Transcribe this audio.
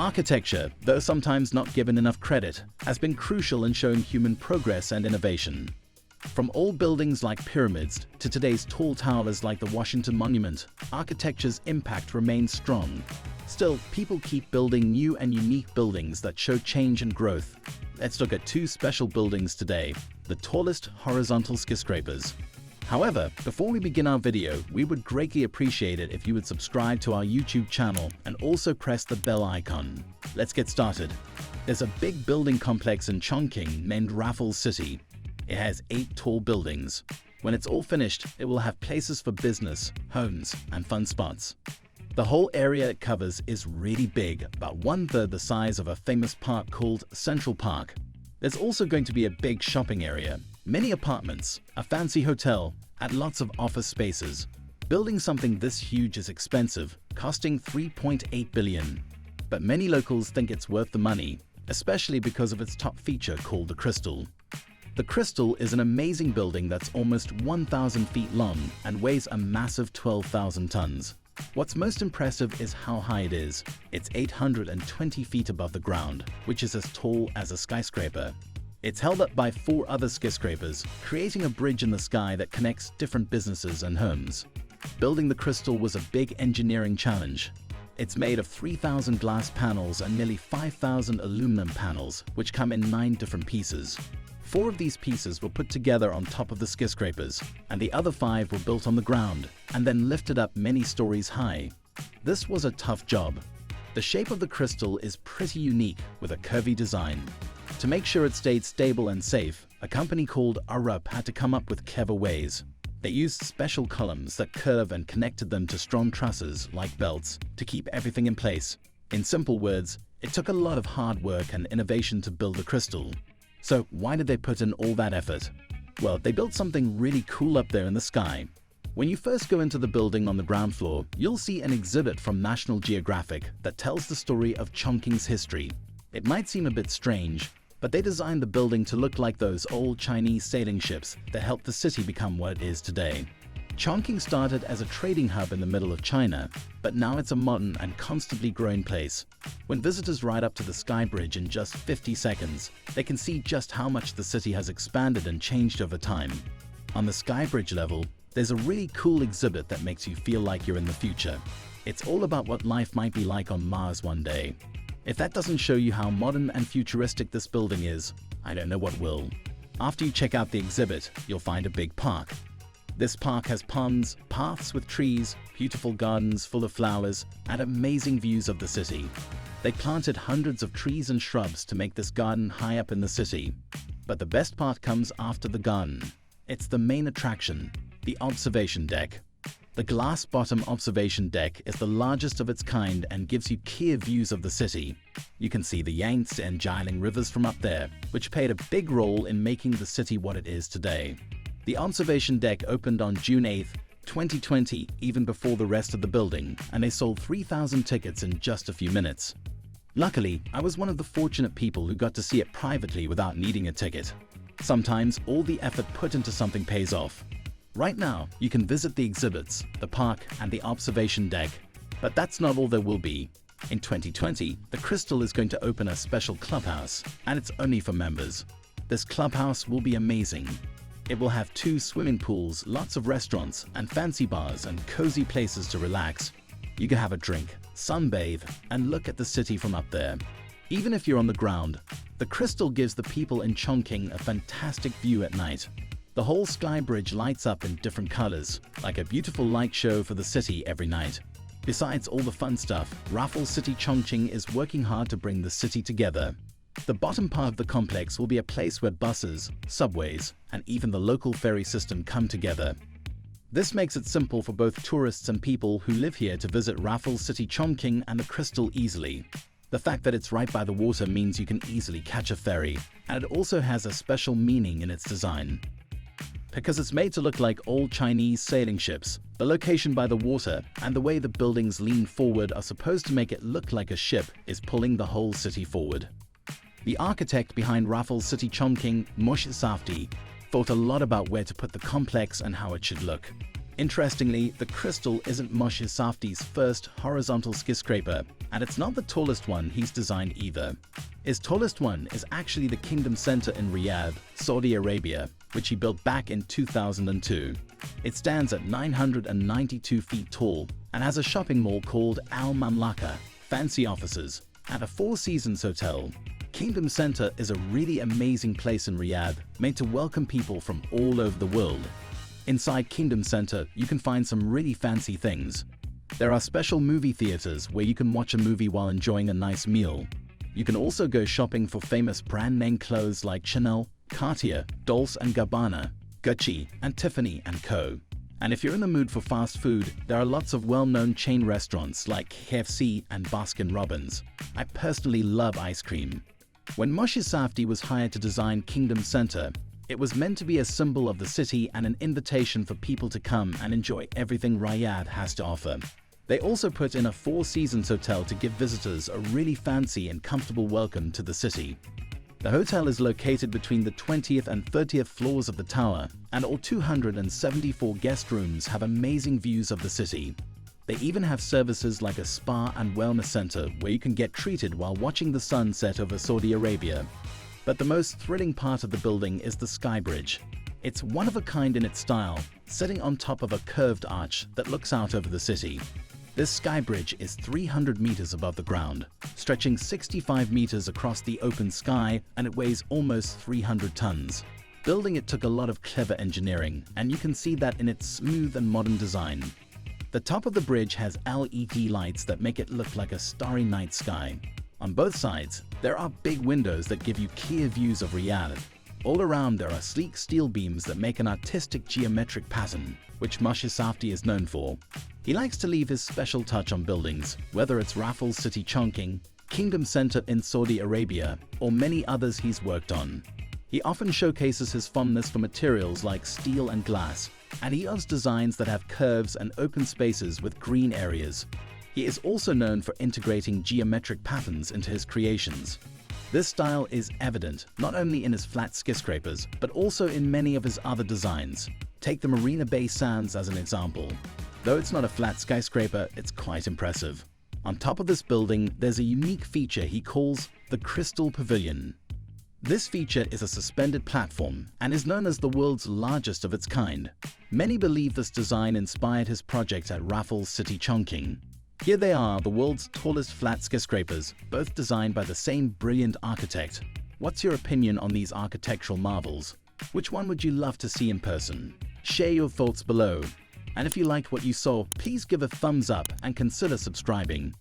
Architecture, though sometimes not given enough credit, has been crucial in showing human progress and innovation. From old buildings like pyramids to today's tall towers like the Washington Monument, architecture's impact remains strong. Still, people keep building new and unique buildings that show change and growth. Let's look at two special buildings today, the tallest horizontal skyscrapers. However, before we begin our video, we would greatly appreciate it if you would subscribe to our YouTube channel and also press the bell icon. Let's get started. There's a big building complex in Chongqing named Raffles City. It has 8 tall buildings. When it's all finished, it will have places for business, homes, and fun spots. The whole area it covers is really big, about 1/3 the size of a famous park called Central Park. There's also going to be a big shopping area, many apartments, a fancy hotel, and lots of office spaces. Building something this huge is expensive, costing 3.8 billion. But many locals think it's worth the money, especially because of its top feature called the Crystal. The Crystal is an amazing building that's almost 1,000 feet long and weighs a massive 12,000 tons. What's most impressive is how high it is. It's 820 feet above the ground, which is as tall as a skyscraper. It's held up by 4 other skyscrapers, creating a bridge in the sky that connects different businesses and homes. Building the Crystal was a big engineering challenge. It's made of 3,000 glass panels and nearly 5,000 aluminum panels, which come in 9 different pieces. 4 of these pieces were put together on top of the skyscrapers, and the other 5 were built on the ground and then lifted up many stories high. This was a tough job. The shape of the Crystal is pretty unique with a curvy design. To make sure it stayed stable and safe, a company called Arup had to come up with clever ways. They used special columns that curve and connected them to strong trusses, like belts, to keep everything in place. In simple words, it took a lot of hard work and innovation to build the Crystal. So why did they put in all that effort? Well, they built something really cool up there in the sky. When you first go into the building on the ground floor, you'll see an exhibit from National Geographic that tells the story of Chongqing's history. It might seem a bit strange, but they designed the building to look like those old Chinese sailing ships that helped the city become what it is today. Chongqing started as a trading hub in the middle of China, but now it's a modern and constantly growing place. When visitors ride up to the Skybridge in just 50 seconds, they can see just how much the city has expanded and changed over time. On the Skybridge level, there's a really cool exhibit that makes you feel like you're in the future. It's all about what life might be like on Mars one day. If that doesn't show you how modern and futuristic this building is, I don't know what will. After you check out the exhibit, you'll find a big park. This park has ponds, paths with trees, beautiful gardens full of flowers, and amazing views of the city. They planted hundreds of trees and shrubs to make this garden high up in the city. But the best part comes after the garden. It's the main attraction, the observation deck. The glass-bottom observation deck is the largest of its kind and gives you clear views of the city. You can see the Yangtze and Jialing rivers from up there, which played a big role in making the city what it is today. The observation deck opened on June 8, 2020, even before the rest of the building, and they sold 3,000 tickets in just a few minutes. Luckily, I was one of the fortunate people who got to see it privately without needing a ticket. Sometimes all the effort put into something pays off. Right now, you can visit the exhibits, the park, and the observation deck. But that's not all there will be. In 2020, the Crystal is going to open a special clubhouse, and it's only for members. This clubhouse will be amazing. It will have 2 swimming pools, lots of restaurants, and fancy bars and cozy places to relax. You can have a drink, sunbathe, and look at the city from up there. Even if you're on the ground, the Crystal gives the people in Chongqing a fantastic view at night. The whole Skybridge lights up in different colors, like a beautiful light show for the city every night. Besides all the fun stuff, Raffles City Chongqing is working hard to bring the city together. The bottom part of the complex will be a place where buses, subways, and even the local ferry system come together. This makes it simple for both tourists and people who live here to visit Raffles City Chongqing and the Crystal easily. The fact that it's right by the water means you can easily catch a ferry, and it also has a special meaning in its design. Because it's made to look like old Chinese sailing ships, the location by the water and the way the buildings lean forward are supposed to make it look like a ship is pulling the whole city forward. The architect behind Raffles City Chongqing, Moshe Safdie, thought a lot about where to put the complex and how it should look. Interestingly, the Crystal isn't Moshe Safdie's first horizontal skyscraper. And it's not the tallest one he's designed either. His tallest one is actually the Kingdom Center in Riyadh, Saudi Arabia, which he built back in 2002. It stands at 992 feet tall and has a shopping mall called Al Mamlaka, fancy offices, and a Four Seasons hotel. Kingdom Center is a really amazing place in Riyadh, made to welcome people from all over the world. Inside Kingdom Center, you can find some really fancy things. There are special movie theaters where you can watch a movie while enjoying a nice meal. You can also go shopping for famous brand name clothes like Chanel, Cartier, Dolce & Gabbana, Gucci, and Tiffany & Co. And if you're in the mood for fast food, there are lots of well-known chain restaurants like KFC and Baskin Robbins. I personally love ice cream. When Moshe Safdie was hired to design Kingdom Center, it was meant to be a symbol of the city and an invitation for people to come and enjoy everything Riyadh has to offer. They also put in a Four Seasons hotel to give visitors a really fancy and comfortable welcome to the city. The hotel is located between the 20th and 30th floors of the tower, and all 274 guest rooms have amazing views of the city. They even have services like a spa and wellness center where you can get treated while watching the sunset over Saudi Arabia. But the most thrilling part of the building is the Skybridge. It's one of a kind in its style, sitting on top of a curved arch that looks out over the city. This Skybridge is 300 meters above the ground, stretching 65 meters across the open sky, and it weighs almost 300 tons. Building it took a lot of clever engineering, and you can see that in its smooth and modern design. The top of the bridge has LED lights that make it look like a starry night sky. On both sides, there are big windows that give you clear views of Riyadh. All around there are sleek steel beams that make an artistic geometric pattern, which Moshe Safdie is known for. He likes to leave his special touch on buildings, whether it's Raffles City Chongqing, Kingdom Center in Saudi Arabia, or many others he's worked on. He often showcases his fondness for materials like steel and glass, and he loves designs that have curves and open spaces with green areas. He is also known for integrating geometric patterns into his creations. This style is evident not only in his flat skyscrapers, but also in many of his other designs. Take the Marina Bay Sands as an example. Though it's not a flat skyscraper, it's quite impressive. On top of this building, there's a unique feature he calls the Crystal Pavilion. This feature is a suspended platform and is known as the world's largest of its kind. Many believe this design inspired his project at Raffles City Chongqing. Here they are, the world's tallest flat skyscrapers, both designed by the same brilliant architect. What's your opinion on these architectural marvels? Which one would you love to see in person? Share your thoughts below. And if you liked what you saw, please give a thumbs up and consider subscribing.